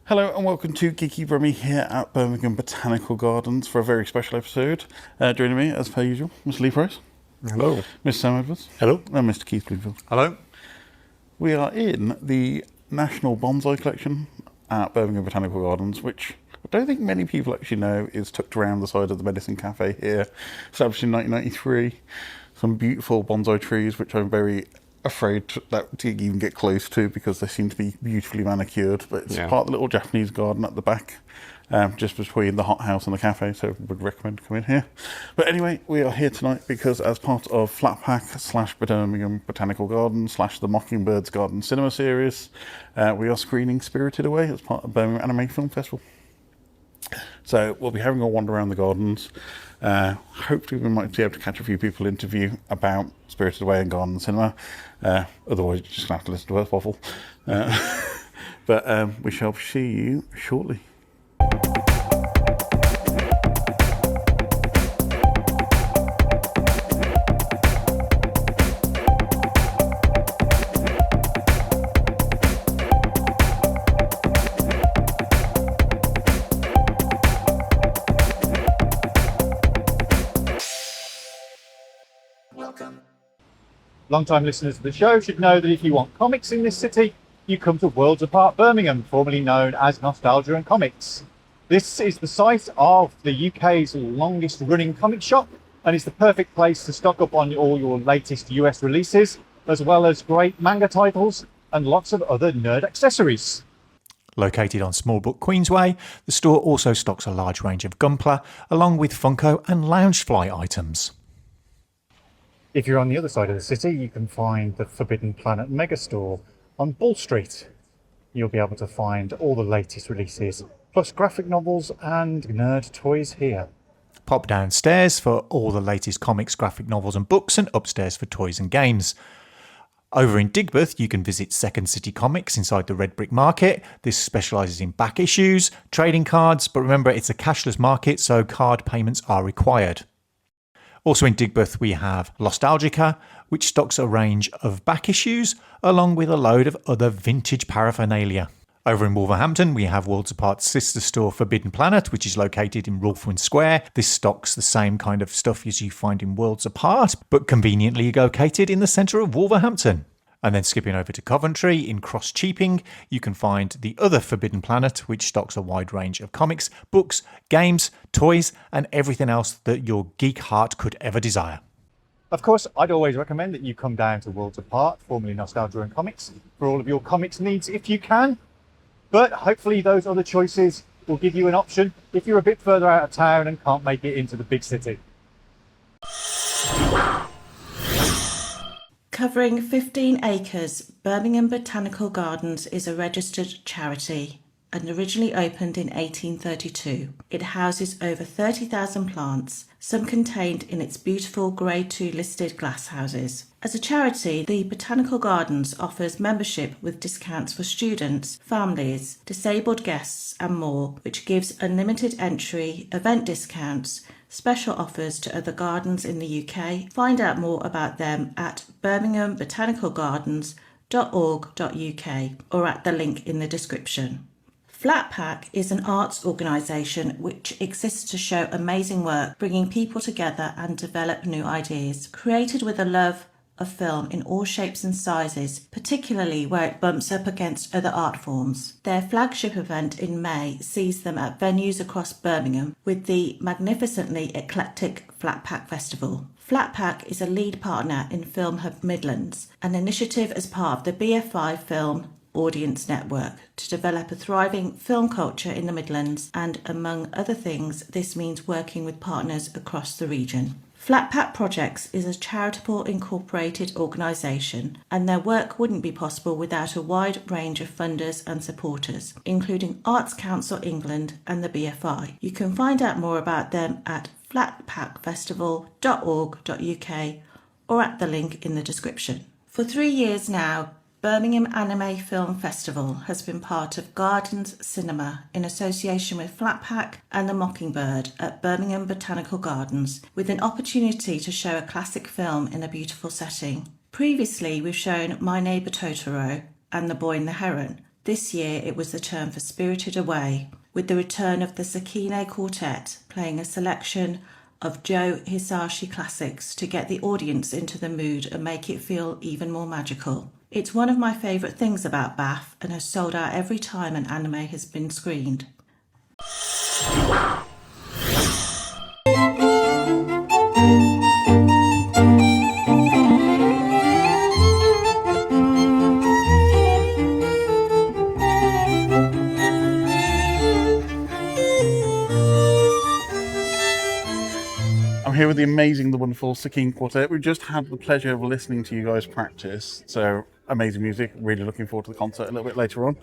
Hello and welcome to Geeky Brummie here at Birmingham Botanical Gardens for a very special episode. Joining me, as per usual, Mr. Leigh Price. Hello. Mr. Sam Edwards. Hello. And Mr. Keith Bloomfield. Hello. We are in the National Bonsai Collection at Birmingham Botanical Gardens, which I don't think many people actually know is tucked around the side of the Medicine Cafe here, established in 1993. Some beautiful bonsai trees, which I'm very afraid to even get close to because they seem to be beautifully manicured, but it's part of the little Japanese garden at the back, just between the hothouse and the cafe, so would recommend coming here. But anyway, we are here tonight because as part of Flatpack / Birmingham Botanical Gardens / the Mockingbird's Garden Cinema series, we are screening Spirited Away as part of Birmingham Anime Film Festival. So we'll be having a wander around the gardens. Hopefully we might be able to catch a few people interview about Spirited Away and Garden Cinema. Otherwise you're just going to have to listen to us waffle. But we shall see you shortly. Long-time listeners of the show should know that if you want comics in this city, you come to Worlds Apart Birmingham, formerly known as Nostalgia and Comics. This is the site of the UK's longest running comic shop and is the perfect place to stock up on all your latest US releases, as well as great manga titles and lots of other nerd accessories. Located on Smallbrook Queensway, the store also stocks a large range of Gunpla, along with Funko and Loungefly items. If you're on the other side of the city, you can find the Forbidden Planet Megastore on Bull Street. You'll be able to find all the latest releases, plus graphic novels and nerd toys here. Pop downstairs for all the latest comics, graphic novels and books, and upstairs for toys and games. Over in Digbeth, you can visit Second City Comics inside the Red Brick Market. This specialises in back issues, trading cards, but remember it's a cashless market, so card payments are required. Also in Digbeth, we have Lostalgia, which stocks a range of back issues, along with a load of other vintage paraphernalia. Over in Wolverhampton, we have Worlds Apart's sister store Forbidden Planet, which is located in Rolfwyn Square. This stocks the same kind of stuff as you find in Worlds Apart, but conveniently located in the centre of Wolverhampton. And then skipping over to Coventry, in Cross Cheaping, you can find the other Forbidden Planet, which stocks a wide range of comics, books, games, toys, and everything else that your geek heart could ever desire. Of course, I'd always recommend that you come down to Worlds Apart, formerly Nostalgia and Comics, for all of your comics needs if you can. But hopefully those other choices will give you an option if you're a bit further out of town and can't make it into the big city. Covering 15 acres, Birmingham Botanical Gardens is a registered charity and originally opened in 1832. It houses over 30,000 plants, some contained in its beautiful Grade 2 listed glasshouses. As a charity, the Botanical Gardens offers membership with discounts for students, families, disabled guests and more, which gives unlimited entry, event discounts, special offers to other gardens in the UK. Find out more about them at birminghambotanicalgardens.org.uk or at the link in the description. Flatpack is an arts organisation which exists to show amazing work, bringing people together and develop new ideas. Created with a love of film in all shapes and sizes, particularly where it bumps up against other art forms. Their flagship event in May sees them at venues across Birmingham with the magnificently eclectic Flatpack Festival. Flatpack is a lead partner in Film Hub Midlands, an initiative as part of the BFI Film Audience Network to develop a thriving film culture in the Midlands, and among other things, this means working with partners across the region. Flatpack Projects is a charitable incorporated organisation, and their work wouldn't be possible without a wide range of funders and supporters, including Arts Council England and the BFI. You can find out more about them at flatpackfestival.org.uk or at the link in the description. For 3 years now, Birmingham Anime Film Festival has been part of Gardens Cinema in association with Flatpack and the Mockingbird at Birmingham Botanical Gardens, with an opportunity to show a classic film in a beautiful setting. Previously, we've shown My Neighbour Totoro and The Boy and the Heron. This year it was the turn for Spirited Away, with the return of the Sekine Quartet playing a selection of Joe Hisaishi classics to get the audience into the mood and make it feel even more magical. It's one of my favourite things about BAFF and has sold out every time an anime has been screened. I'm here with the amazing, the wonderful Sekine Quartet. We've just had the pleasure of listening to you guys practice. So amazing music. Really looking forward to the concert a little bit later on.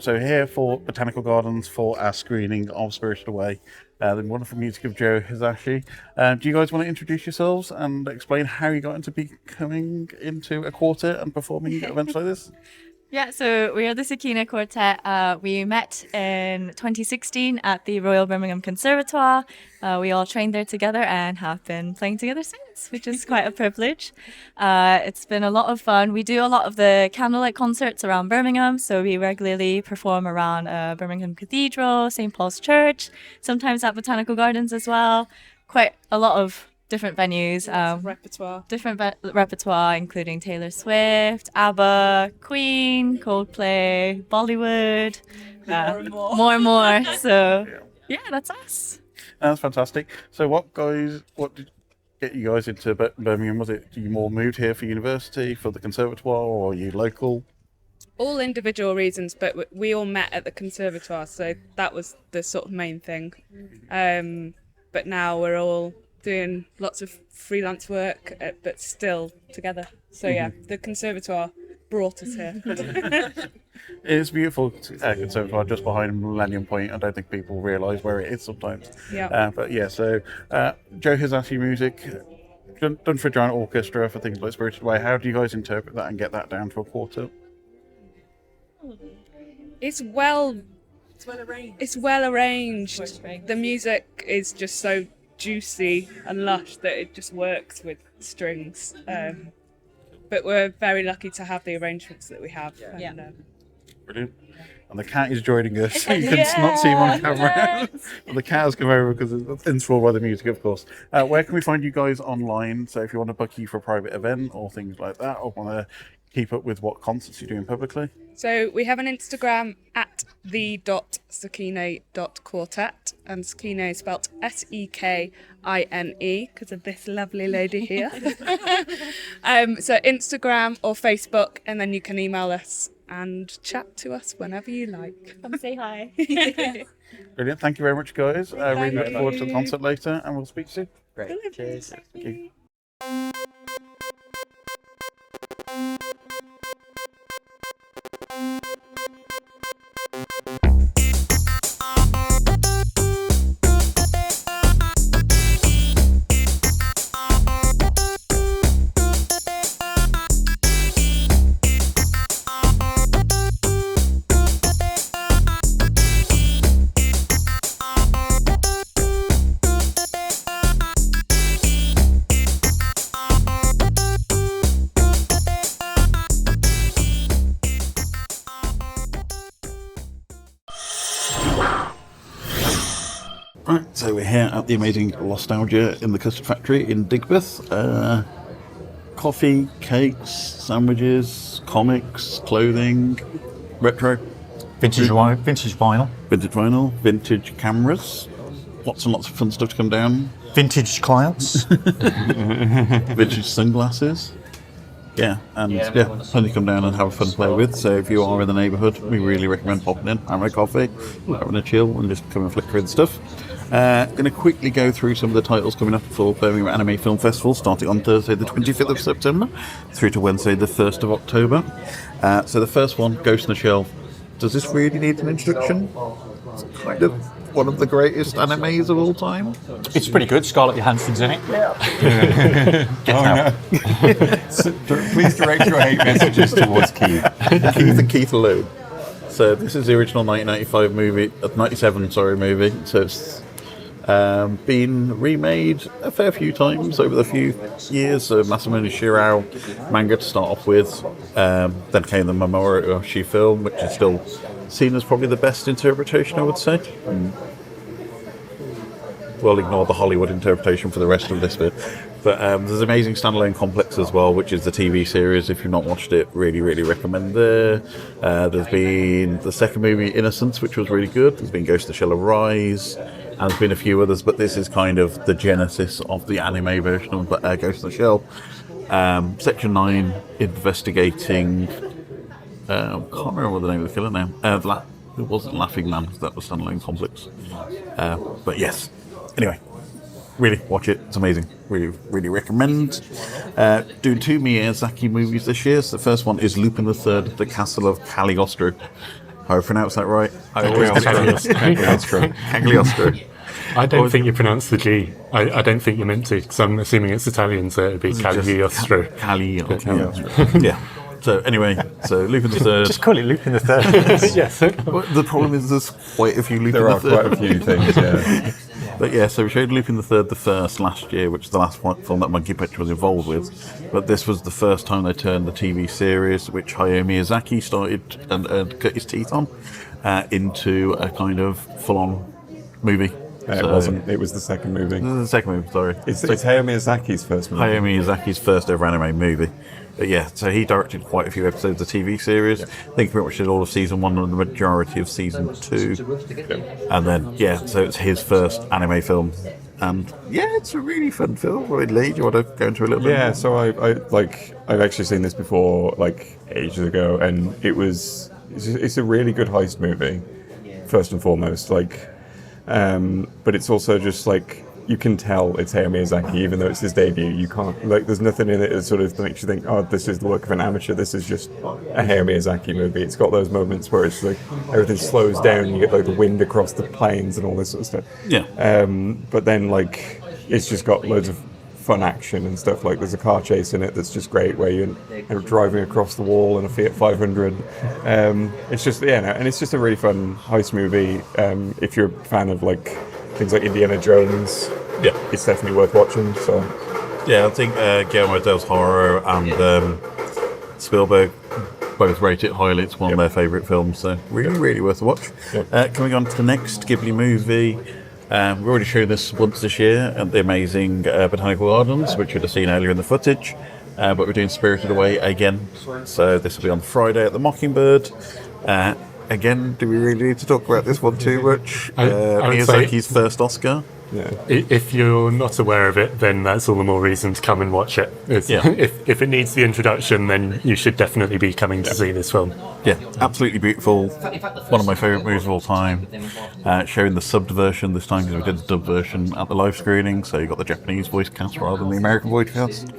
So here for Botanical Gardens for our screening of Spirited Away, the wonderful music of Joe Hisaishi. Do you guys want to introduce yourselves and explain how you got into becoming into a quartet and performing events like this? Yeah, so we are the Sekine Quartet. We met in 2016 at the Royal Birmingham Conservatoire. We all trained there together and have been playing together since, which is quite a privilege. It's been a lot of fun. We do a lot of the candlelight concerts around Birmingham, so we regularly perform around Birmingham Cathedral, St Paul's Church, sometimes at Botanical Gardens as well. Quite a lot of different venues, repertoire, including Taylor Swift, ABBA, Queen, Coldplay, Bollywood, more and more. So yeah, that's us. That's fantastic. So what did get you guys into Birmingham? Was it you more moved here for university, for the conservatoire, or are you local? All individual reasons, but we all met at the conservatoire, so that was the sort of main thing. But now we're all doing lots of freelance work, but still together. So yeah, the conservatoire brought us here. It's beautiful conservatoire just behind Millennium Point. I don't think people realise where it is sometimes. Yeah. But yeah, so Joe Hisaishi music, done for a giant orchestra for things like Spirited Away. How do you guys interpret that and get that down to a quartet? It's well arranged. The music is just so juicy and lush that it just works with strings. But we're very lucky to have the arrangements that we have. Yeah. Brilliant. And the cat is joining us. You can not see him on camera. The cat has come over because it's enthralled by the music, of course. Where can we find you guys online? So if you want to book you for a private event or things like that, or want to keep up with what concerts you're doing publicly? So we have an Instagram at the.sekine.quartet, and Sekine is spelt Sekine because of this lovely lady here. So Instagram or Facebook, and then you can email us and chat to us whenever you like. Come say hi. Brilliant. Thank you very much, guys. Really look forward to the concert later, and we'll speak soon. Great. Cheers. Thank you. Right, so we're here at the amazing Lostalgia in the Custard Factory in Digbeth. Coffee, cakes, sandwiches, comics, clothing, retro, Vintage vinyl, vintage cameras, lots and lots of fun stuff to come down. vintage clients. Vintage sunglasses. Yeah, and plenty to come down and have fun to play with. So if you are in the neighbourhood, we really recommend popping in, having a coffee, having a chill, and just come and flick through the stuff. Going to quickly go through some of the titles coming up for Birmingham Anime Film Festival, starting on Thursday the 25th of September through to Wednesday the 1st of October. So the first one, Ghost in the Shell. Does this really need an introduction? It's kind of one of the greatest animes of all time. It's pretty good. Scarlett Johansson's in it. Get out. Please direct your hate messages towards Keith. Keith and Keith alone. So this is the original 1995 movie, 97 movie. So it's Been remade a fair few times over the few years. Masamune Shirow manga to start off with. Then came the Mamoru Oshii film, which is still seen as probably the best interpretation, I would say. We'll ignore the Hollywood interpretation for the rest of this bit. But there's Amazing Standalone Complex as well, which is the TV series. If you've not watched it, really, really recommend there. There's been the second movie, Innocence, which was really good. There's been Ghost of the Shell Arise, and there's been a few others, but this is kind of the genesis of the anime version of Ghost of the Shell. Section 9, investigating... I can't remember what the name of the killer now. It wasn't Laughing Man, that was Standalone Complex. But yes. Anyway, really watch it. It's amazing. Really, really recommend. Doing 2 Miyazaki movies this year. So the first one is Lupin III, The Castle of Cagliostro. How I pronounce that right? Cagliostro. I don't think you pronounce the G. I don't think you're meant to, because I'm assuming it's Italian, so it'd be Cagliostro. Cagliostro. Yeah. So anyway, Lupin III. Just call it Lupin the Third. Yes. The problem is there's quite a few Lupin There are III. quite a few things, yeah. But yeah, so we showed Lupin III the first last year, which is the last film that Monkey Picture was involved with. But this was the first time they turned the TV series, which Hayao Miyazaki started and cut his teeth on, into a kind of full-on movie. It wasn't. It was the second movie. The second movie, sorry. It's Hayao Miyazaki's first movie. Hayao Miyazaki's first ever anime movie. But yeah, so he directed quite a few episodes of the TV series. I think he pretty much did all of season 1 and the majority of season 2. And then, so it's his first anime film. And yeah, it's a really fun film. Leigh, do you want to go into a little bit? Yeah, so I've actually seen this before, ages ago, and it's a really good heist movie, first and foremost. But it's also just you can tell it's Hayao Miyazaki, even though it's his debut. You can't, there's nothing in it that sort of makes you think, oh, this is the work of an amateur. This is just a Hayao Miyazaki movie. It's got those moments where it's everything slows down. You get the wind across the plains and all this sort of stuff. Yeah. But then it's just got loads of fun action and stuff. There's a car chase in it that's just great, where you're driving across the wall in a Fiat 500. It's just and it's just a really fun heist movie. If you're a fan of things like Indiana Jones, it's definitely worth watching. So, yeah, I think Guillermo del Toro and Spielberg both rate it highly. It's one of their favourite films, so really, really worth a watch. Coming on to the next Ghibli movie, we already showed this once this year at the amazing Botanical Gardens, which you'd have seen earlier in the footage. But we're doing Spirited Away again, so this will be on Friday at the Mockingbird. Again, do we really need to talk about this one too much? Miyazaki's first Oscar. Yeah. If you're not aware of it, then that's all the more reason to come and watch it. If it needs the introduction, then you should definitely be coming to see this film. Yeah, absolutely beautiful. One of my favourite movies of all time. Showing the subbed version this time, because we did the dubbed version at the live screening, so you got the Japanese voice cast rather than the American voice cast.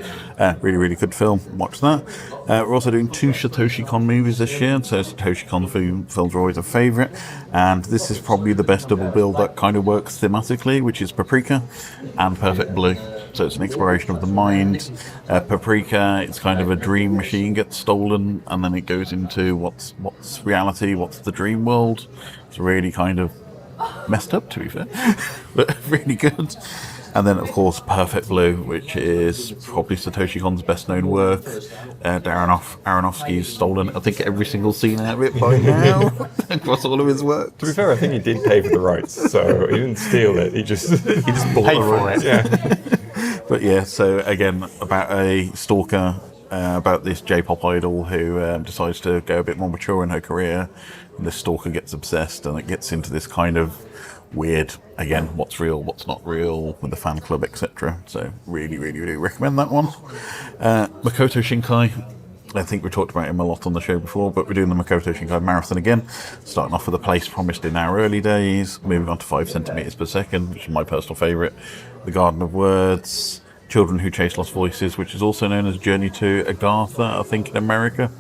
Really, really good film. Watch that. We're also doing 2 Satoshi Kon movies this year, so Satoshi Kon films are always a favourite, and this is probably the best double bill that kind of works thematically, which is Paprika and Perfect Blue. So it's an exploration of the mind. Paprika, it's kind of a dream machine gets stolen, and then it goes into what's reality, what's the dream world. It's really kind of messed up, to be fair, but really good. And then, of course, Perfect Blue, which is probably Satoshi Kon's best-known work. Darren Aronofsky's stolen, I think, every single scene out of it by now, across all of his work. To be fair, I think he did pay for the rights, so he didn't steal it. He just bought Paid the for rights. it. Yeah. But yeah, so again, about a stalker, about this J-pop idol who decides to go a bit more mature in her career. And this stalker gets obsessed, and it gets into this kind of weird, again, what's real, what's not real, with the fan club, etc. So really, really, really recommend that one. Makoto Shinkai, I think we talked about him a lot on the show before, but we're doing the Makoto Shinkai Marathon again, starting off with A Place Promised in Our Early Days, moving on to 5 centimetres per second, which is my personal favourite, The Garden of Words, Children Who Chase Lost Voices, which is also known as Journey to Agartha, I think, in America.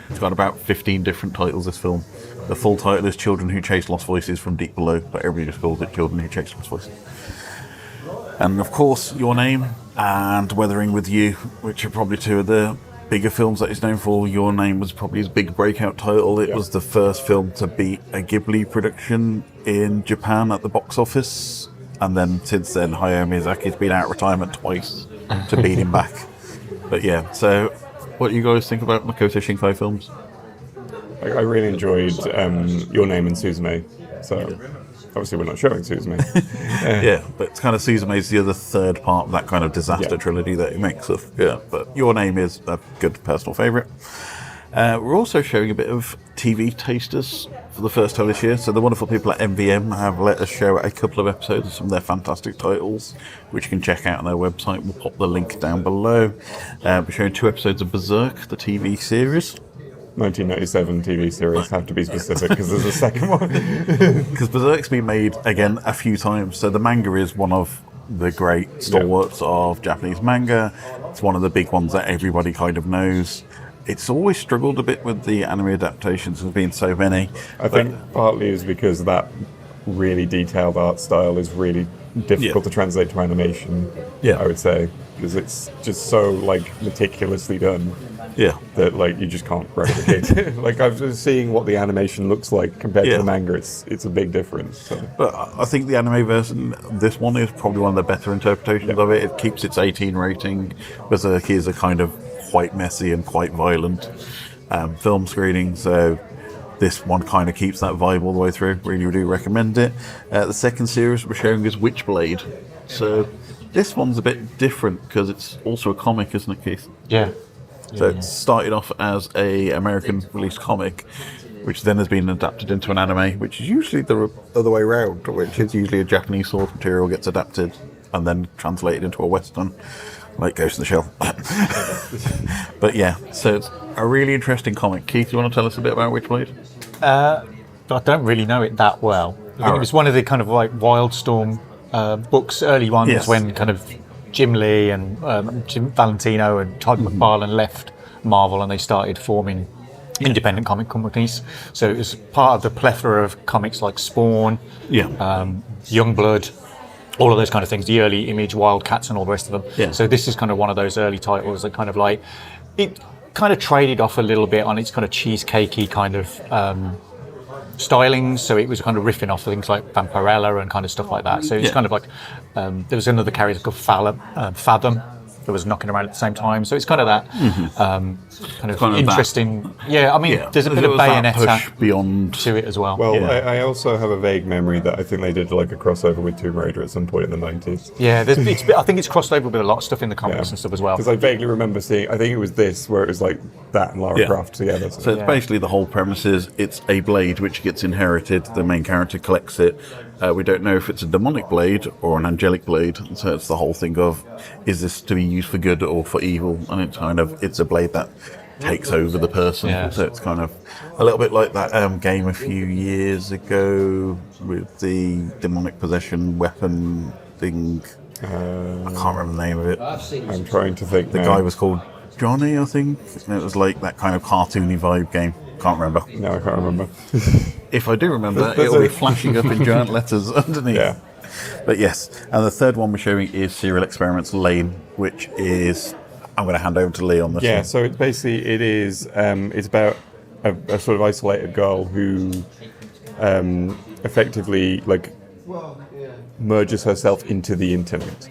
It's got about 15 different titles, this film. The full title is Children Who Chase Lost Voices from Deep Below, but everybody just calls it Children Who Chase Lost Voices. And of course, Your Name and Weathering with You, which are probably 2 of the bigger films that he's known for. Your Name was probably his big breakout title. It was the first film to beat a Ghibli production in Japan at the box office. And then since then, Hayao Miyazaki's been out of retirement twice to beat him back. But yeah, so what do you guys think about Makoto Shinkai films? I really enjoyed Your Name and Suzume. So obviously we're not showing Suzume. Yeah, but it's kind of Suzume's the other third part of that kind of disaster trilogy that he makes of. Yeah, but Your Name is a good personal favourite. We're also showing a bit of TV tasters for the first time this year. So the wonderful people at MVM have let us show a couple of episodes of some of their fantastic titles, which you can check out on their website. We'll pop the link down below. We're showing 2 episodes of Berserk, the TV series. 1997 TV series, have to be specific because there's a second one. Because Berserk's been made, again, a few times. So the manga is one of the great stalwarts of Japanese manga. It's one of the big ones that everybody kind of knows. It's always struggled a bit with the anime adaptations. There's been so many. I think partly is because that really detailed art style is really difficult to translate to animation, I would say. Because it's just so, like, meticulously done. Yeah. That, like, you just can't replicate it. Like, I've just seeing what the animation looks like compared to the manga, it's a big difference. So. But I think the anime version, this one is probably one of the better interpretations of it. It keeps its 18 rating. Berserk is a kind of quite messy and quite violent film screening, so this one kind of keeps that vibe all the way through. Really do recommend it. The second series we're showing is Witchblade. So this one's a bit different because it's also a comic, isn't it, Keith? Yeah. So it started off as a American released comic, which then has been adapted into an anime, which is usually the other way around, which is usually a Japanese source material gets adapted and then translated into a Western, like Ghost in the Shell. But yeah, so it's a really interesting comic. Keith, you want to tell us a bit about Witchblade? I don't really know it that well. I think it was one of the kind of like Wildstorm books, early ones, when kind of Jim Lee and Jim Valentino and Todd McFarlane left Marvel and they started forming independent comic companies. So it was part of the plethora of comics like Spawn, Youngblood, all of those kind of things, the early Image, Wildcats and all the rest of them. Yeah. So this is kind of one of those early titles that kind of like, it kind of traded off a little bit on its kind of cheesecakey kind of stylings, so it was kind of riffing off things like Vampirella and kind of stuff like that. So it's kind of like, there was another character called Fathom that was knocking around at the same time. So it's kind of that kind of interesting. I mean, there's a bit of Bayonetta beyond to it as well. Well, I also have a vague memory that I think they did like a crossover with Tomb Raider at some point in the 90s. Yeah, I think it's crossed over with a lot of stuff in the comics and stuff as well. Because I vaguely remember seeing, I think it was this, where it was like that and Lara Croft together. So it's basically the whole premise is it's a blade which gets inherited. The main character collects it. We don't know if it's a demonic blade or an angelic blade. So it's the whole thing of, is this to be used for good or for evil? And it's a blade that takes over the person. Yeah. So it's kind of a little bit like that game a few years ago with the demonic possession weapon thing. I can't remember the name of it. I'm trying to think. The guy was called Johnny, I think. And it was like that kind of cartoony vibe game. Can't remember. No, I can't remember. If I do remember, it'll be flashing up in giant letters underneath. Yeah. But yes, and the third one we're showing is Serial Experiments Lane, which is, I'm going to hand over to Leigh on this one. Yeah, so it's about a sort of isolated girl who effectively like merges herself into the internet,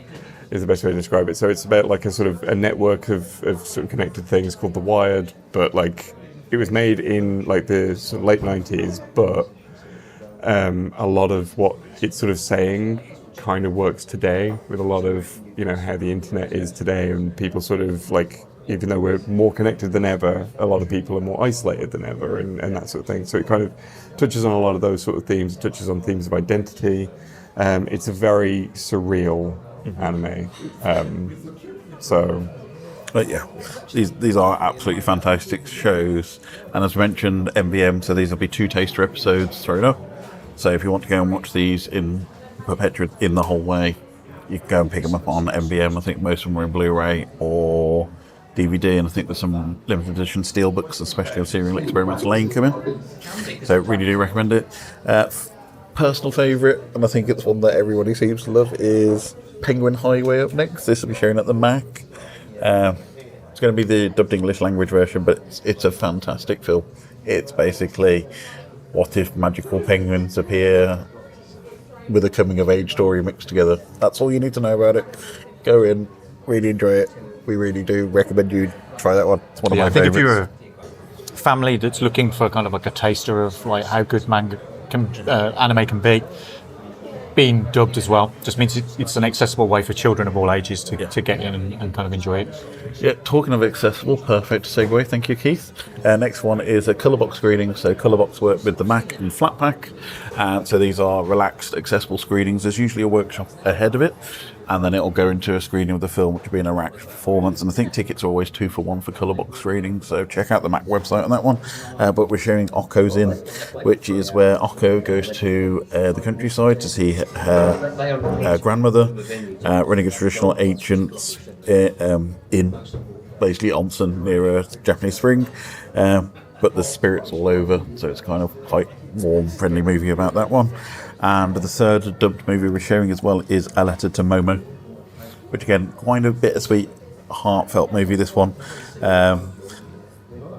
is the best way to describe it. So it's about like a sort of a network of sort of connected things called The Wired, but like it was made in like the sort of late 90s, but a lot of what it's sort of saying kind of works today with a lot of, you know, how the internet is today, and people sort of like, even though we're more connected than ever, a lot of people are more isolated than ever, and that sort of thing. So it kind of touches on a lot of those sort of themes. It touches on themes of identity. It's a very surreal anime. But yeah, these are absolutely fantastic shows. And as mentioned, MVM, so these will be 2 taster episodes thrown up. So if you want to go and watch these in perpetuate in the whole way, you can go and pick them up on MVM. I think most of them are in Blu-ray or DVD, and I think there's some limited edition steelbooks, especially of Serial Experiments Lane coming. So really do recommend it. Personal favourite, and I think it's one that everybody seems to love, is Penguin Highway up next. This will be shown at the Mac. It's going to be the dubbed English language version, but it's a fantastic film. It's basically, what if magical penguins appear with a coming of age story mixed together. That's all you need to know about it. Go in, really enjoy it. We really do recommend you try that one. It's one of my I think favourites. if you're a family that's looking for kind of like a taster of like how good manga anime can be, being dubbed as well just means it's an accessible way for children of all ages to get in and kind of enjoy it. Yeah, talking of accessible, perfect segue. Thank you, Keith. Next one is a Colourbox screening. So Colourbox work with the Mac and Flatpack. So these are relaxed, accessible screenings. There's usually a workshop ahead of it, and then it'll go into a screening of the film, which will be an rack performance. And I think tickets are always 2 for 1 for Colourbox screenings. So check out the Mac website on that one. But we're showing Okko's In, which is where Okko goes to the countryside to see her grandmother, running a traditional ancient inn, basically onsen near a Japanese spring. But the spirits all over, so it's kind of quite warm, friendly movie about that one. And the third dubbed movie we're showing as well is A Letter to Momo, which again, quite a bittersweet, heartfelt movie, this one.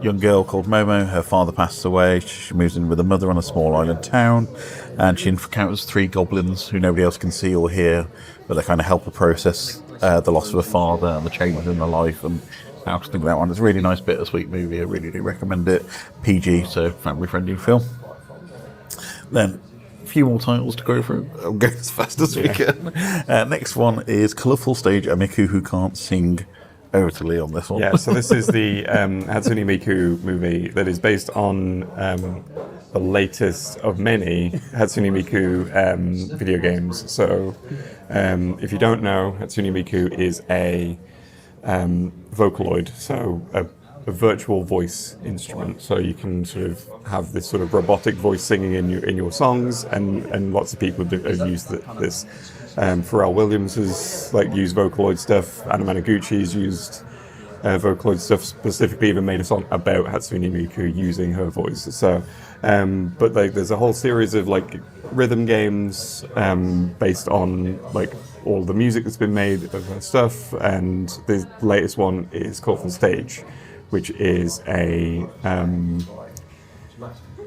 Young girl called Momo, her father passes away, she moves in with her mother on a small island town, and she encounters 3 goblins who nobody else can see or hear, but they kind of help her process the loss of her father and the changes in her life and how to think of that one. It's a really nice bittersweet movie, I really do recommend it. PG, so family friendly film. Then a few more titles to go through. I'll go as fast as we can. Next one is Colourful Stage Amiku Who Can't Sing. Over to Leigh on this one. Yeah, so this is the Hatsune Miku movie that is based on the latest of many Hatsune Miku video games. So if you don't know, Hatsune Miku is a Vocaloid, so a virtual voice instrument. So you can sort of have this sort of robotic voice singing in your songs, and lots of people have used this. Pharrell Williams has used Vocaloid stuff. Anna Managuchi's used Vocaloid stuff, specifically even made a song about Hatsune Miku using her voice. So, but there's a whole series of rhythm games based on all the music that's been made of her stuff. And the latest one is Colourful Stage, which is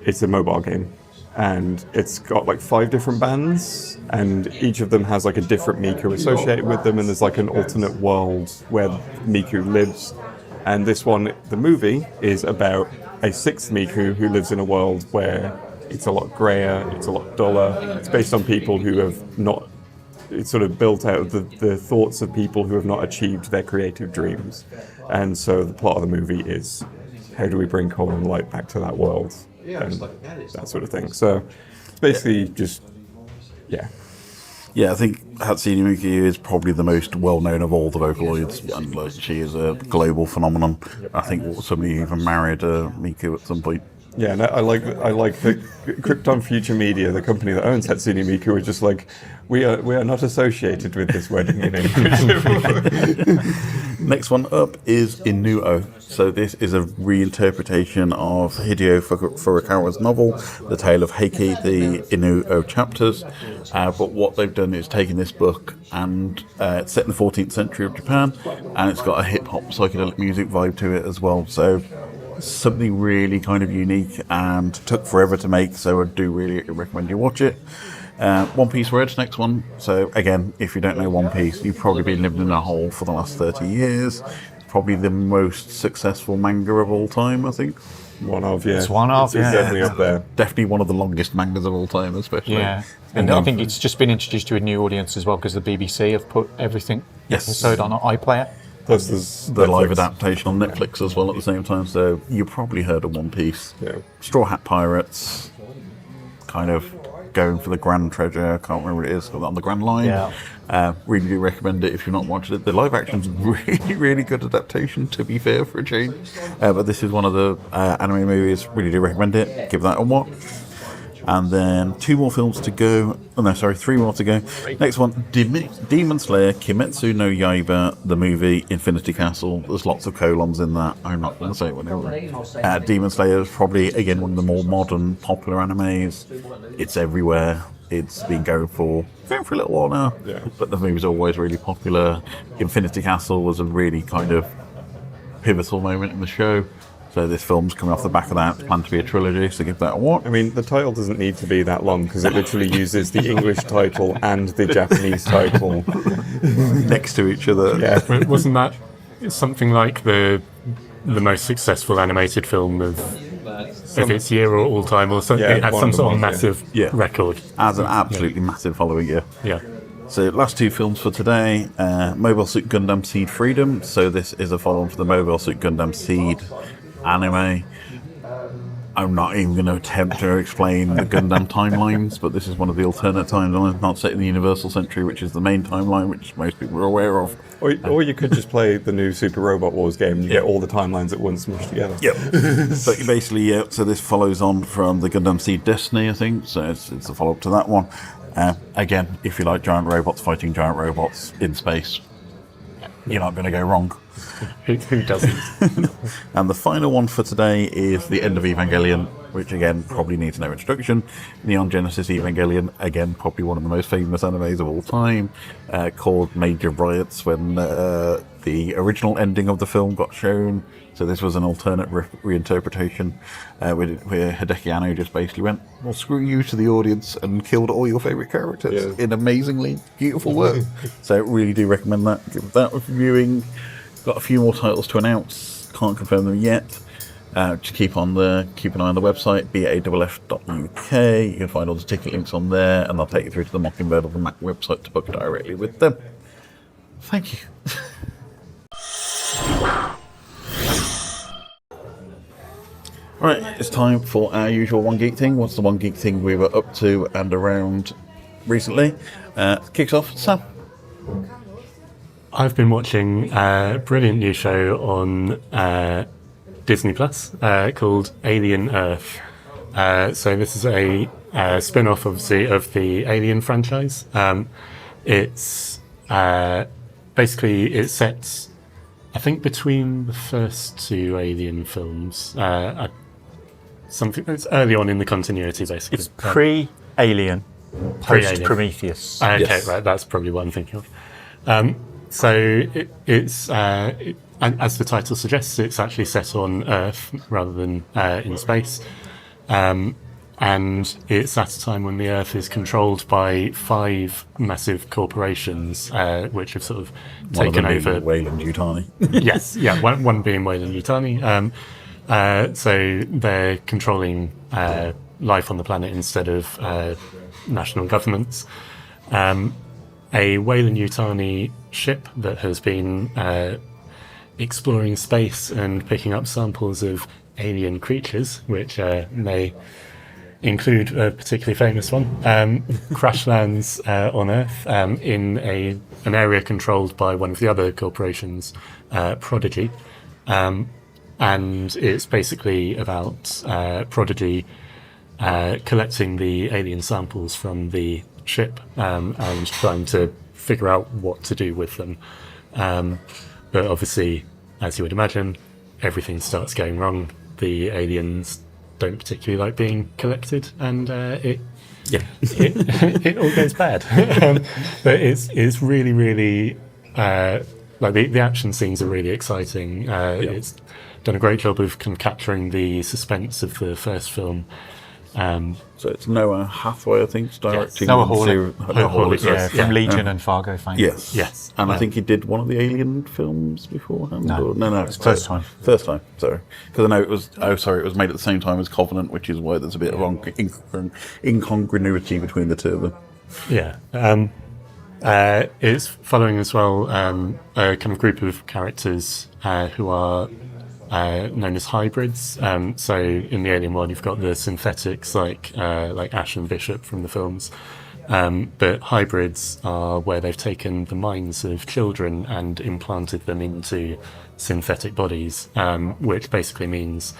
it's a mobile game. And it's got 5 different bands, and each of them has a different Miku associated with them, and there's an alternate world where Miku lives. And this one, the movie, is about a 6th Miku who lives in a world where it's a lot grayer, it's a lot duller. It's based on people who have not, it's sort of built out of the thoughts of people who have not achieved their creative dreams. And so the plot of the movie is, how do we bring coal and light back to that world? And that sort of thing. So it's basically just, yeah. Yeah, I think Hatsune Miku is probably the most well-known of all the Vocaloids, and she is a global phenomenon. I think somebody even married Miku at some point. Yeah, and I like the Krypton Future Media, the company that owns Hatsune Miku, is just we are not associated with this wedding in any Next one up is Inuo. So this is a reinterpretation of Hideo Furukawa's novel, The Tale of Heike, the Inuo chapters. But what they've done is taken this book, and it's set in the 14th century of Japan, and it's got a hip-hop psychedelic music vibe to it as well. So something really kind of unique, and took forever to make, so I do really recommend you watch it. One Piece Red, next one. So again, if you don't know One Piece, you've probably been living in a hole for the last 30 years. Probably the most successful manga of all time, I think. One of, yeah. It's one of, it's yeah. definitely up there. Definitely one of the longest mangas of all time, especially. Yeah. And I think it's just been introduced to a new audience as well, because the BBC have put everything episode on iPlayer. Plus there's the live Netflix. adaptation on Netflix as well at the same time, so you probably heard of One Piece. Yeah. Straw Hat Pirates, kind of going for the grand treasure, I can't remember what it is, on the Grand Line. Yeah. Really do recommend it if you're not watching it. The live action's really, really good adaptation, to be fair, for a change. But this is one of the anime movies, really do recommend it. Give that a watch. And then 3 more to go. Next one, Demon Slayer, Kimetsu no Yaiba, the movie, Infinity Castle. There's lots of colons in that. I'm not going to say whatever. Demon Slayer is probably, again, one of the more modern, popular animes. It's everywhere. It's been going for a little while now. Yeah. But the movie's always really popular. Infinity Castle was a really kind of pivotal moment in the show. So this film's coming off the back of that. It's planned to be a trilogy, so give that a watch. I mean, the title doesn't need to be that long because it literally uses the English title and the Japanese title Next to each other. Yeah. Wasn't that something like the most successful animated film of its year or all time, or something? Yeah, It had one some of them sort of was, massive yeah. record. Has an absolutely massive following, yeah. Yeah. So last two films for today, Mobile Suit Gundam Seed Freedom. So this is a follow-on for the Mobile Suit Gundam Seed anime. I'm not even going to attempt to explain the Gundam timelines, but this is one of the alternate timelines, not set in the Universal Century, which is the main timeline, which most people are aware of. Or you could just play the new Super Robot Wars game and you get all the timelines at once smushed together. Yep. But basically, yeah, so this follows on from the Gundam Seed Destiny, I think, so it's a follow-up to that one. Again, if you like giant robots fighting giant robots in space, you're not going to go wrong. Who doesn't? And the final one for today is The End of Evangelion, which again probably needs no introduction. Neon Genesis Evangelion, again probably one of the most famous animes of all time, caused major riots when the original ending of the film got shown. So this was an alternate reinterpretation where Hideki Anno just basically went, well, screw you to the audience, and killed all your favourite characters in amazingly beautiful work. So really do recommend that. Give that a viewing. Got a few more titles to announce. Can't confirm them yet. Just keep an eye on the website, baff.uk. You can find all the ticket links on there, and they'll take you through to the Mockingbird or the Mac website to book directly with them. Thank you. Right, it's time for our usual One Geek Thing. What's the One Geek Thing we were up to and around recently? Kicks off, Sam. I've been watching a brilliant new show on Disney Plus called Alien Earth. So this is a spin-off, obviously, of the Alien franchise. It's basically, it sets, I think, between the first two Alien films. Something that's early on in the continuity, basically. It's pre-Alien, post-Prometheus. Okay, Yes. right, that's probably what I'm thinking of. So it's as the title suggests, it's actually set on Earth rather than in space, and it's at a time when the Earth is controlled by 5 massive corporations, which have sort of taken over. Wayland Yutani. Yes, yeah, one being Wayland Yutani. So they're controlling life on the planet instead of national governments. A Wayland Yutani ship that has been exploring space and picking up samples of alien creatures, which may include a particularly famous one, crash lands on Earth in an area controlled by one of the other corporations, Prodigy. And it's basically about Prodigy collecting the alien samples from the ship and trying to figure out what to do with them. But obviously, as you would imagine, everything starts going wrong. The aliens don't particularly like being collected, and it all goes bad. But it's really, really like the action scenes are really exciting. It's done a great job of kind of capturing the suspense of the first film. So it's Noah Hathaway, I think, is directing. Noah Hawley. Hawley, Yeah, from Legion and Fargo fame. Yes. Yes. And I think he did one of the Alien films beforehand. No. No. It's first time. First time, sorry. Because I know it was, it was made at the same time as Covenant, which is why there's a bit of incongruity between the two of them. Yeah. It's following as well a kind of group of characters who are known as hybrids. So in the Alien one, you've got the synthetics like Ash and Bishop from the films. But hybrids are where they've taken the minds of children and implanted them into synthetic bodies, which basically means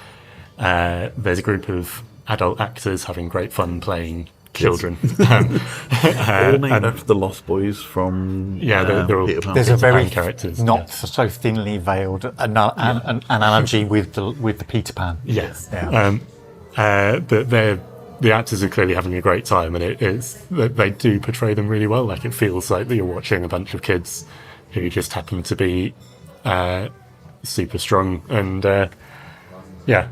there's a group of adult actors having great fun playing children. All named after the Lost Boys from they're all Peter Pan. There's a very characters, not so thinly veiled an analogy with the Peter Pan. Yes. Yeah. But the actors are clearly having a great time, and they do portray them really well. Like, it feels like you're watching a bunch of kids who just happen to be super strong, and Yeah.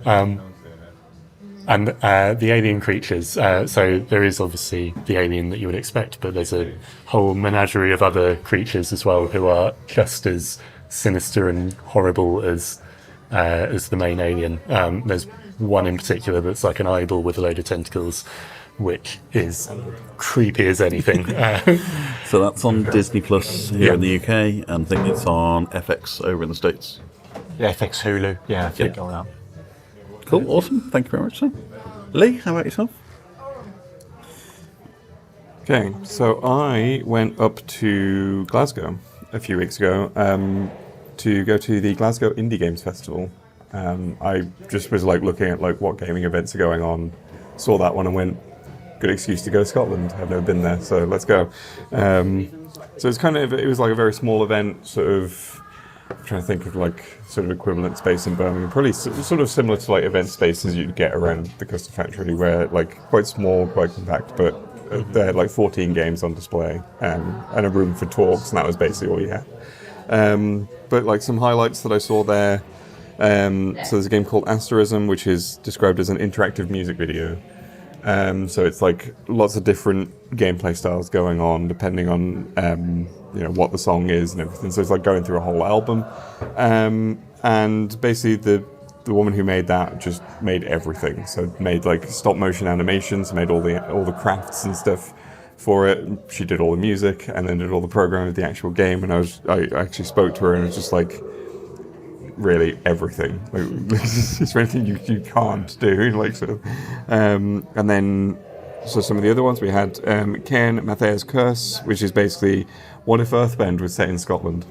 And the alien creatures. So there is obviously the alien that you would expect, but there's a whole menagerie of other creatures as well who are just as sinister and horrible as the main alien. There's one in particular that's like an eyeball with a load of tentacles, which is creepy as anything. So that's on Disney Plus here in the UK, and I think it's on FX over in the States. Yeah, FX Hulu. Yeah, I think all that. Cool, awesome. Thank you very much, sir. Leigh, how about yourself? Okay, so I went up to Glasgow a few weeks ago to go to the Glasgow Indie Games Festival. I just was like looking at like what gaming events are going on, saw that one and went, good excuse to go to Scotland. I've never been there, so let's go. So it was like a very small event, sort of. I'm trying to think of like sort of equivalent space in Birmingham, probably sort of similar to like event spaces you'd get around the Custard Factory, where like quite small, quite compact, but they had like 14 games on display and a room for talks, and that was basically all you had. But like some highlights that I saw there, so there's a game called Asterism, which is described as an interactive music video. So it's like lots of different gameplay styles going on depending on what the song is and everything. So it's like going through a whole album. And basically the woman who made that just made everything. So made like stop motion animations, made all the crafts and stuff for it. She did all the music and then did all the programming of the actual game. And I actually spoke to her and it was just like, really everything. Like, is there anything you can't do? Like sort of, and then so some of the other ones we had Ken Matthias Curse, which is basically what if Earthbound was set in Scotland.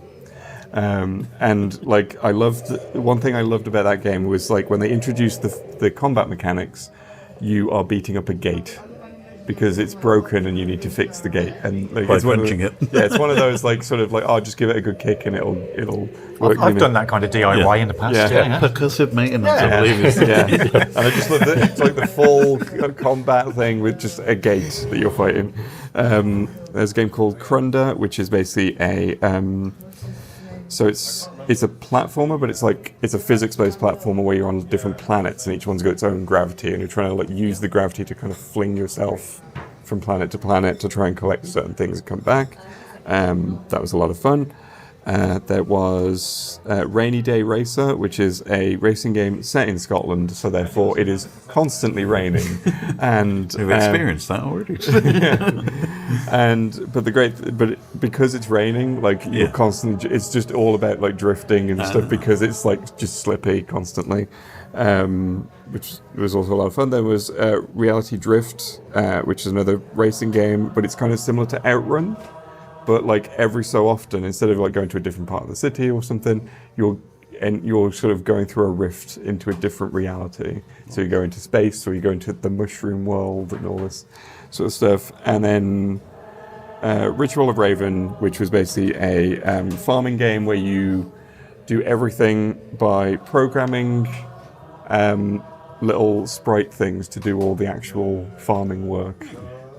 And like one thing I loved about that game was like when they introduced the combat mechanics, you are beating up a gate because it's broken and you need to fix the gate, and like, by punching it. Yeah, it's one of those like sort of like, oh, just give it a good kick and it'll work. I've done that kind of DIY in the past. Yeah. Percussive maintenance, I believe. And I just love that it's like the full combat thing with just a gate that you're fighting. There's a game called Crunda, which is basically so it's a platformer, but it's a physics-based platformer where you're on different planets and each one's got its own gravity, and you're trying to like use the gravity to kind of fling yourself from planet to planet to try and collect certain things and come back. That was a lot of fun. There was Rainy Day Racer, which is a racing game set in Scotland, so therefore it is constantly raining. And we've experienced that already. But because it's raining, like you're constantly, it's just all about like drifting and stuff because it's like just slippy constantly, which was also a lot of fun. There was Reality Drift, which is another racing game, but it's kind of similar to Outrun. But like every so often, instead of like going to a different part of the city or something, you're sort of going through a rift into a different reality. So you go into space, or you go into the mushroom world and all this sort of stuff. And then Ritual of Raven, which was basically a farming game where you do everything by programming little sprite things to do all the actual farming work.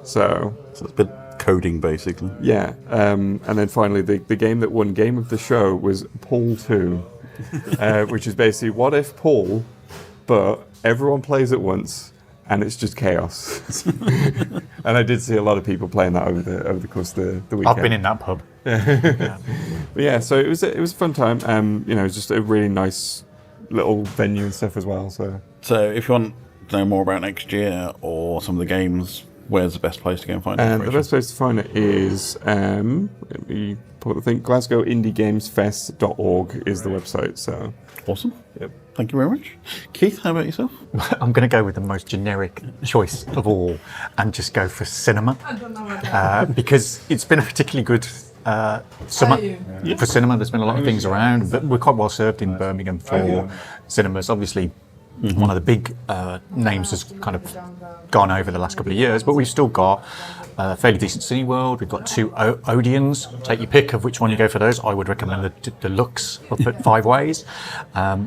So it's a bit coding, basically. Yeah, and then finally, the game that won Game of the Show was Pool 2, which is basically what if Pool, but everyone plays at once, and it's just chaos. And I did see a lot of people playing that over the course of the weekend. I've been in that pub. But yeah, so it was a fun time. It was just a really nice little venue and stuff as well. So if you want to know more about next year or some of the games, where's the best place to go and find it? The best place to find it is, let me pull up the thing, GlasgowIndieGamesFest.org is the website. So awesome. Yep. Thank you very much. Keith, how about yourself? I'm going to go with the most generic choice of all and just go for cinema because it's been a particularly good summer for cinema. There's been a lot of things around, but we're quite well served in Birmingham for cinemas. Obviously, one of the big names has kind of gone over the last couple of years, but we've still got fairly decent Cineworld. We've got 2 Odeons. Take your pick of which one you go for those. I would recommend the Deluxe up at 5 Ways.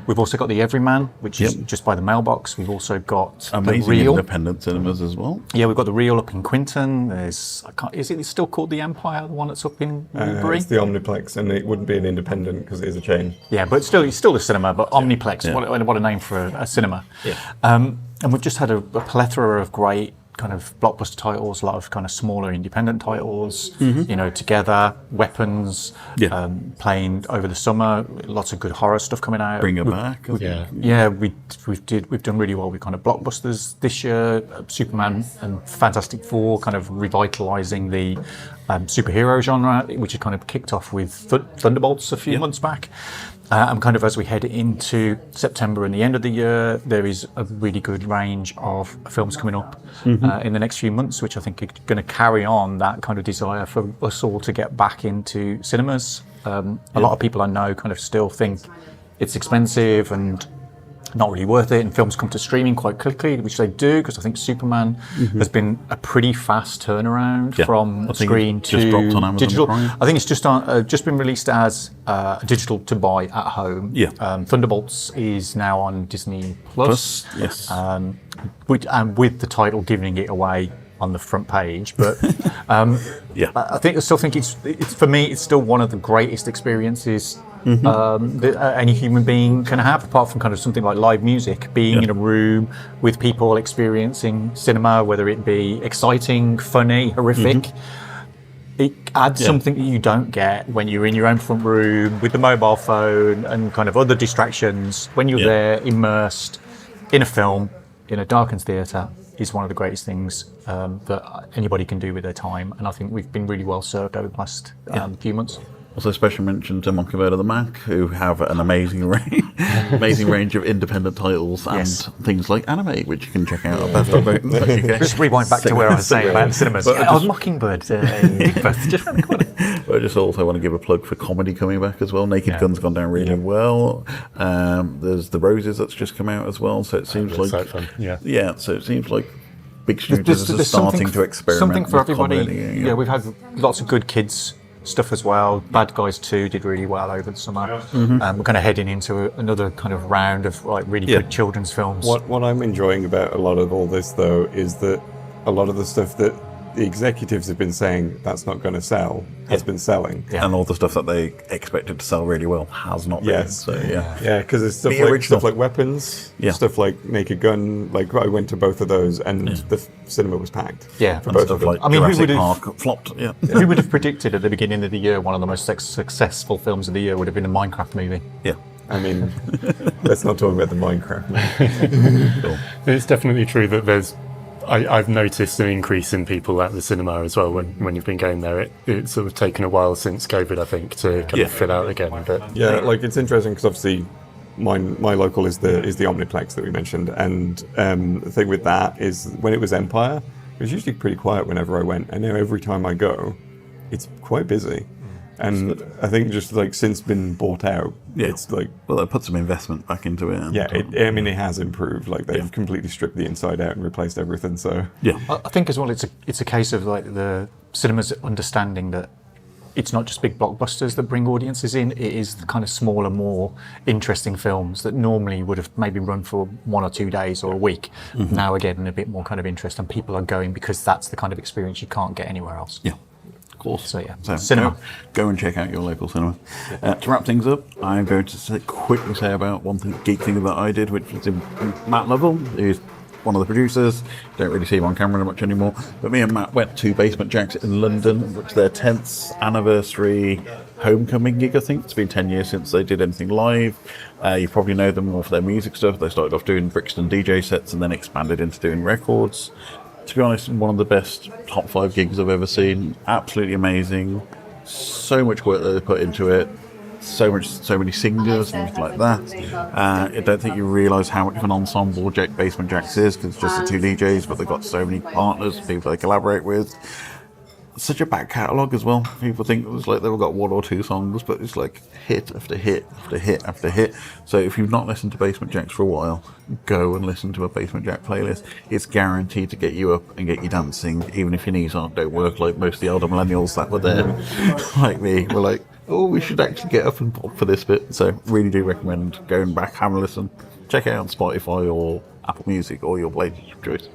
We've also got the Everyman, which is just by the mailbox. We've also got Amazing the Reel. independent cinemas as well. Yeah, we've got the Reel up in Quinton. Is it still called the Empire, the one that's up in Newbury? It's the Omniplex, and it wouldn't be an independent because it is a chain. Yeah, but it's still a cinema, but Omniplex, what a name for a cinema. Yeah. And we've just had a plethora of great kind of blockbuster titles, a lot of kind of smaller independent titles, Together, Weapons, playing over the summer, lots of good horror stuff coming out. Bring it back. We've done really well with kind of blockbusters this year. Superman and Fantastic Four kind of revitalising the superhero genre, which had kind of kicked off with Thunderbolts a few months back. And kind of as we head into September and the end of the year, there is a really good range of films coming up in the next few months, which I think are going to carry on that kind of desire for us all to get back into cinemas. A lot of people I know kind of still think it's expensive and not really worth it, and films come to streaming quite quickly, which they do, because I think Superman has been a pretty fast turnaround from screen to digital. Prime. I think it's just been released as digital to buy at home. Thunderbolts is now on Disney Plus. Yes. And with the title giving it away on the front page, but I still think it's for me, it's still one of the greatest experiences that any human being can have, apart from kind of something like live music, being in a room with people experiencing cinema, whether it be exciting, funny, horrific. It adds something that you don't get when you're in your own front room with the mobile phone and kind of other distractions. When you're there immersed in a film in a darkened theatre is one of the greatest things that anybody can do with their time, and I think we've been really well served over the last few months. Also, special mention to Mockingbird of the Mac, who have an amazing range of independent titles and things like anime, which you can check out at BAFF.co.uk. Just rewind back to where I was saying about the cinemas. Mockingbird. But I just also want to give a plug for comedy coming back as well. Naked Gun's gone down really well. There's The Roses that's just come out as well. So it seems like fun. So it seems like big studios are starting to experiment. Something for with everybody. comedy, We've had lots of good kids stuff as well. Bad Guys 2 did really well over the summer. We're kind of heading into another kind of round of like really good children's films. What I'm enjoying about a lot of all this, though, is that a lot of the stuff that the executives have been saying that's not going to sell has been selling. and all the stuff that they expected to sell really well has not been. So because there's stuff like Weapons, stuff like Naked Gun. Like I went to both of those, and the cinema was packed. For both of them. Like Jurassic Park flopped. Who would have predicted at the beginning of the year one of the most successful films of the year would have been a Minecraft movie? I mean, let's not talk about the Minecraft movie. It's definitely true that I've noticed an increase in people at the cinema as well when you've been going there. It's sort of taken a while since COVID, I think, to kind of fill out again. But like it's interesting because obviously my local is the Omniplex that we mentioned, and the thing with that is when it was Empire, it was usually pretty quiet whenever I went, and now every time I go, it's quite busy. And I think just like since been bought out, it's like they put some investment back into it. It has improved. Like they've completely stripped the inside out and replaced everything. So I think as well, it's a case of like the cinemas understanding that it's not just big blockbusters that bring audiences in. It is the kind of smaller, more interesting films that normally would have maybe run for 1 or 2 days or a week. Now are getting a bit more kind of interest, and people are going because that's the kind of experience you can't get anywhere else. Of course. So cinema. Go and check out your local cinema. To wrap things up, I'm going to quickly say about one geek thing that I did, which was in Matt Lovell, who's one of the producers. Don't really see him on camera much anymore. But me and Matt went to Basement Jack's in London, which is their 10th anniversary homecoming gig, I think. It's been 10 years since they did anything live. You probably know them more for their music stuff. They started off doing Brixton DJ sets and then expanded into doing records. To be honest, one of the best top 5 gigs I've ever seen. Absolutely amazing. So much work that they put into it. So many singers and things like that. I don't think you realise how much of an ensemble Basement Jacks is, because it's just the 2 DJs, but they've got so many partners, people they collaborate with. such a back catalogue as well. People think it was like they've got 1 or 2 songs, but it's like hit after hit after hit after hit. So if you've not listened to Basement Jacks for a while, go and listen to a Basement Jack playlist. It's guaranteed to get you up and get you dancing, even if your knees don't work like most of the older millennials that were there, like me, were like, oh, we should actually get up and pop for this bit. So really do recommend going back, having a listen. Check it out on Spotify or Apple Music or your playlist of choice.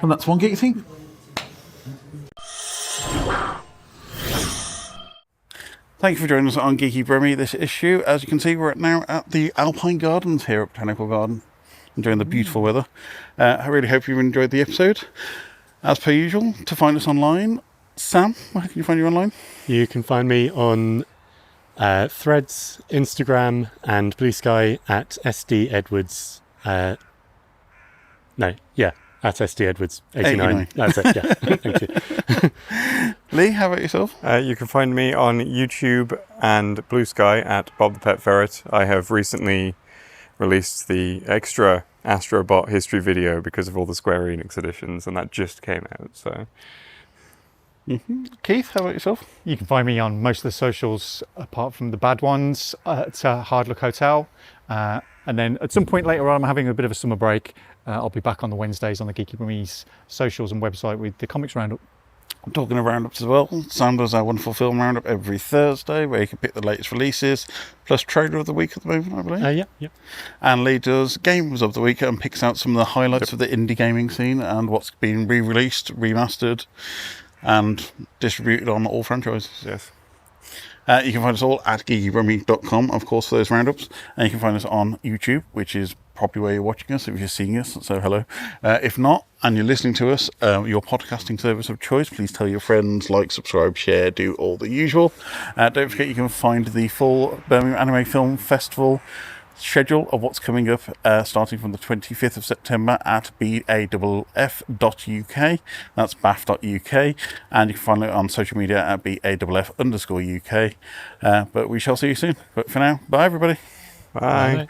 And that's One Geek Thing. Thank you for joining us on Geeky Brummie this issue. As you can see, we're now at the Alpine Gardens here at Botanical Garden, enjoying the beautiful weather. I really hope you enjoyed the episode. As per usual, to find us online, Sam, where can you find you online? You can find me on Threads, Instagram, and Blue Sky at SD Edwards. At SD Edwards 89. That's it, yeah. Thank you. Leigh, how about yourself? You can find me on YouTube and Blue Sky at Bob the Pet Ferret. I have recently released the extra Astrobot history video because of all the Square Enix editions, and that just came out. So, Keith, how about yourself? You can find me on most of the socials, apart from the bad ones, at Hard Look Hotel. And then at some point later on, I'm having a bit of a summer break. I'll be back on the Wednesdays on the Geeky Brummie's socials and website with the comics roundup. I'm talking of roundups as well. Sam does our wonderful film roundup every Thursday, where you can pick the latest releases, plus trailer of the week at the moment, I believe. Yeah. And Leigh does games of the week and picks out some of the highlights of the indie gaming scene and what's been re-released, remastered, and distributed on all franchises. yes. You can find us all at geekybrummie.com, of course, for those roundups. And you can find us on YouTube, which is probably where you're watching us if you're seeing us, so hello. If not, and you're listening to us, your podcasting service of choice, please tell your friends, like, subscribe, share, do all the usual. Don't forget you can find the full Birmingham Anime Film Festival schedule of what's coming up starting from the 25th of September at BAFF.UK. That's BAFF.UK, and you can find it on social media at BAFF_UK. But we shall see you soon. But for now, bye everybody. Bye.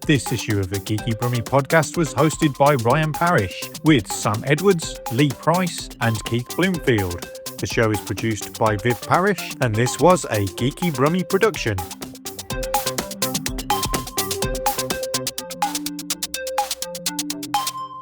This issue of the Geeky Brummie podcast was hosted by Ryan Parish with Sam Edwards, Leigh Price, and Keith Bloomfield. The show is produced by Viv Parish, and this was a Geeky Brummie production.